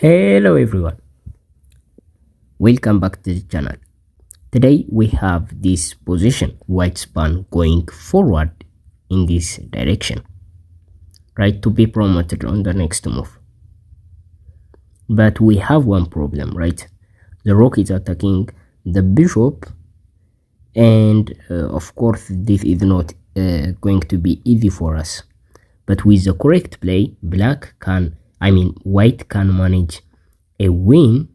Hello everyone, welcome back to the channel. Today we have this position white pawn going forward in this direction, right, to be promoted on the next move. But we have one problem, right? The rook is attacking the bishop, and of course this is not going to be easy for us. But with the correct play, white can manage a win,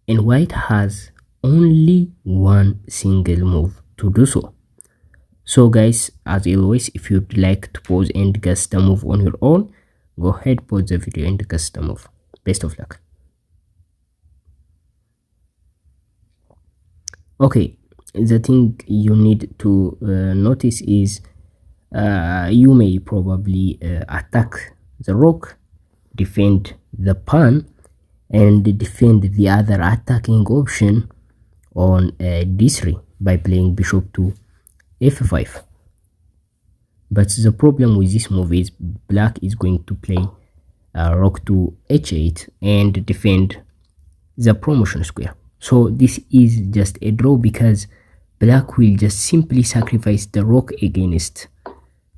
and white has only one single move to do so. So guys, as always, if you'd like to pause and guess the move on your own, go ahead, pause the video and guess the move. Best of luck. Okay, the thing you need to notice is you may probably attack the rook, defend the pawn, and defend the other attacking option on d3 by playing bishop to f5. But the problem with this move is black is going to play rook to h8 and defend the promotion square. So this is just a draw because black will just simply sacrifice the rook against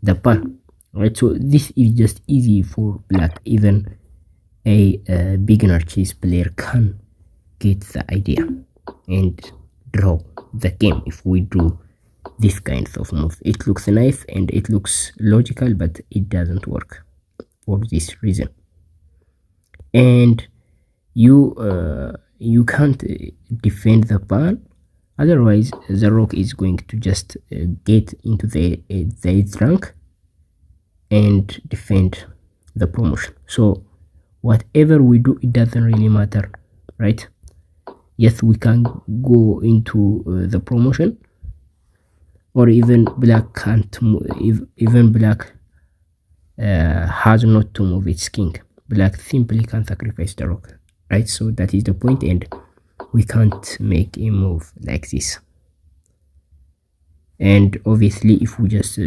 the pawn, right? So this is just easy for black. Even a beginner chess player can get the idea and draw the game if we do this kind of move. It looks nice and it looks logical, but it doesn't work for this reason. And you can't defend the pawn, otherwise the rook is going to just get into the 8th rank and defend the promotion. So whatever we do, it doesn't really matter, right? Yes, we can go into the promotion, or even black can't move. Even black has not to move its king. Black simply can sacrifice the rook, right? So that is the point, and we can't make a move like this. And obviously if we just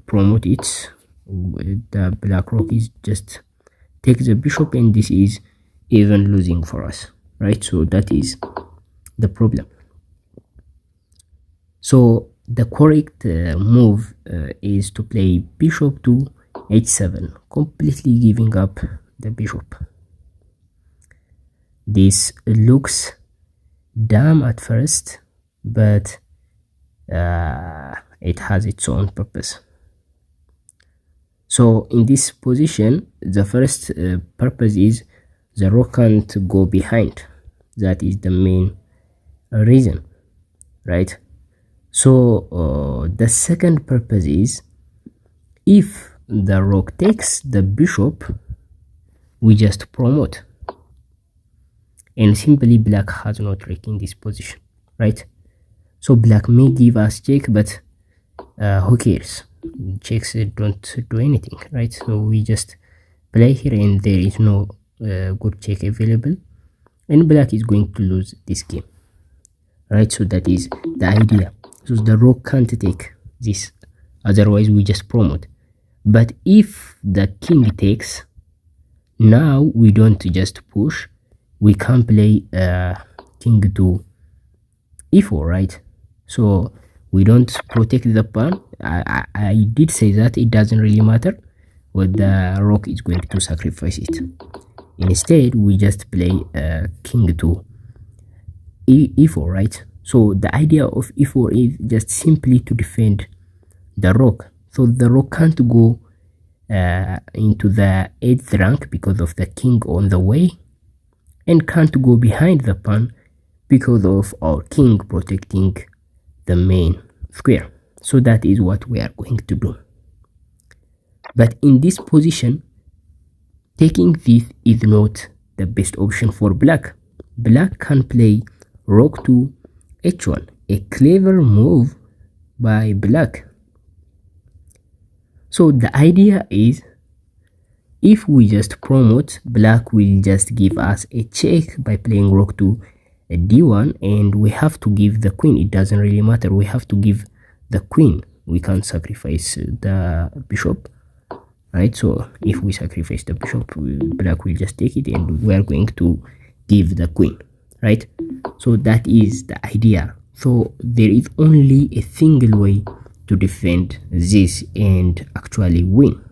promote it, the black rook is just take the bishop, and this is even losing for us, right? So that is the problem. So the correct move is to play bishop to h7, completely giving up the bishop. This looks dumb at first, but it has its own purpose. So in this position, the first purpose is the rook can't go behind. That is the main reason, right? So the second purpose is, if the rook takes the bishop, we just promote, and simply black has not taken this position, right? So black may give us check, but who cares? Checks don't do anything, right? So we just play here, and there is no good check available, and black is going to lose this game, right? So that is the idea. So the rook can't take this, otherwise we just promote. But if the king takes, now we don't just push, we can play king to e4, right? So we don't protect the pawn. I did say that it doesn't really matter what the rook is going to sacrifice it. Instead, we just play king to e4, right? So the idea of e4 is just simply to defend the rook. So the rook can't go into the 8th rank because of the king on the way, and can't go behind the pawn because of our king protecting the main square. So that is what we are going to do. But in this position, taking this is not the best option for black. Black can play rook to h1, a clever move by black. So the idea is, if we just promote, black will just give us a check by playing rook to d1, and we have to give the queen. It doesn't really matter, we have to give the queen. We can't sacrifice the bishop, right? So if we sacrifice the bishop, black will just take it, and we are going to give the queen, right? So that is the idea. So there is only a single way to defend this and actually win.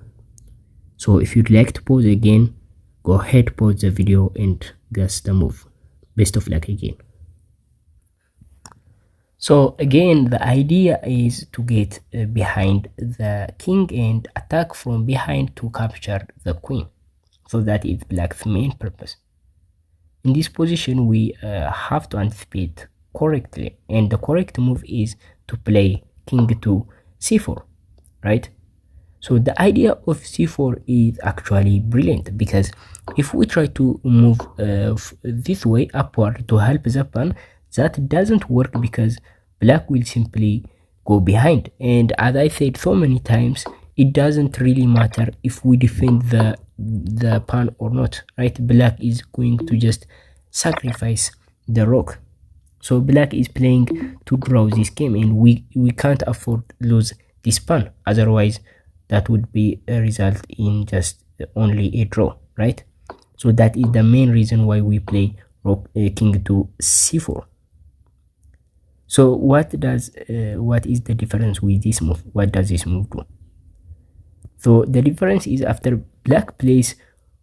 So if you'd like to pause again, go ahead, pause the video and guess the move. Best of luck again. So again, the idea is to get behind the king and attack from behind to capture the queen. So that is black's main purpose. In this position, we have to anticipate correctly, and the correct move is to play king to c4, right? So the idea of c4 is actually brilliant, because if we try to move this way upward to help the pawn, that doesn't work because black will simply go behind. And as I said so many times, it doesn't really matter if we defend the pawn or not, right? Black is going to just sacrifice the rook. So black is playing to draw this game, and we can't afford lose this pawn, otherwise that would be a result in just only a draw, right? So that is the main reason why we play rook king to c4. So what is the difference with this move? What does this move do? So the difference is, after black plays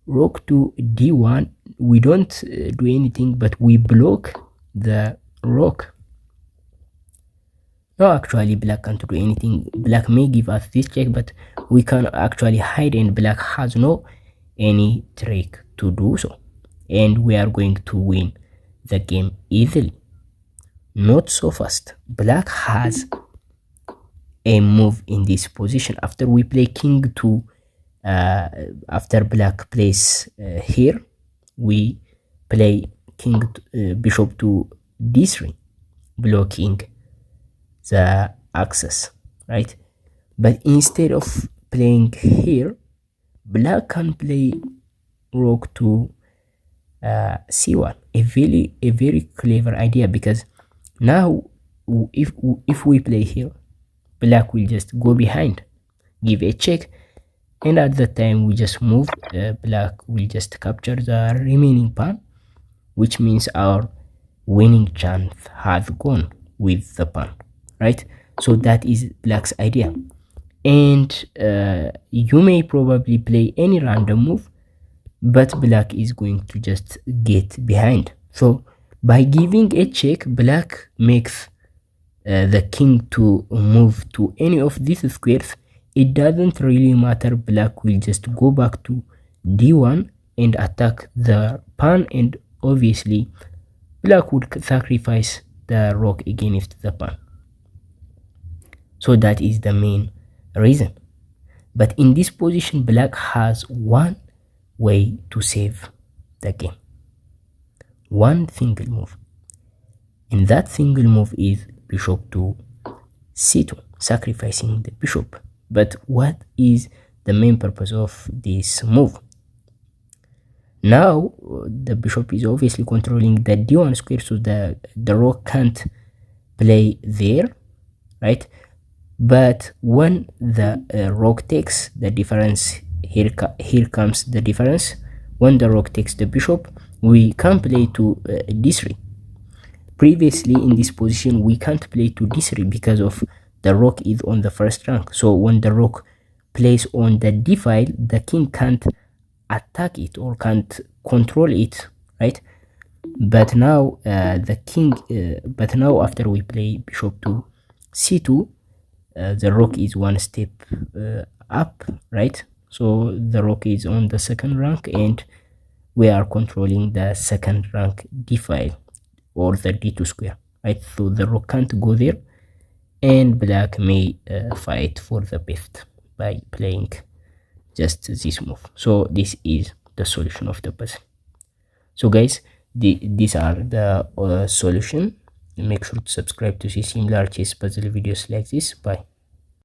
rook to d1, we don't do anything, but we block the rook. No, actually black can't do anything. Black may give us this check, but we can actually hide, and black has no any trick to do so, and we are going to win the game easily. Not so fast. Black has a move in this position. After we play king to after black plays here, we play king bishop to d3, blocking the axis, right? But instead of playing here, black can play rook to c1. A very clever idea, because now if we play here, black will just go behind, give a check, and at the time we just move, black will just capture the remaining pawn, which means our winning chance has gone with the pawn, right? So that is black's idea. And you may probably play any random move, but black is going to just get behind. So by giving a check, black makes the king to move to any of these squares. It doesn't really matter. Black will just go back to d1 and attack the pawn, and obviously black would sacrifice the rook against the pawn. So that is the main reason. But in this position, black has one way to save the game, one single move, and that single move is bishop to c2, sacrificing the bishop. But what is the main purpose of this move? Now the bishop is obviously controlling the d1 square, so the rook can't play there, right? But when the rook takes the difference, here comes the difference. When the rook takes the bishop, we can play to d3. Previously in this position, we can't play to d3 because of the rook is on the first rank. So when the rook plays on the d file, the king can't attack it or can't control it, right? But now but now after we play bishop to c2, the rook is one step up, right? So the rook is on the second rank, and we are controlling the second rank d file, or the d2 square, right? So the rook can't go there, and black may fight for the best by playing just this move. So this is the solution of the puzzle. So guys, these are the solution. Make sure to subscribe to see similar chess puzzle videos like this. Bye.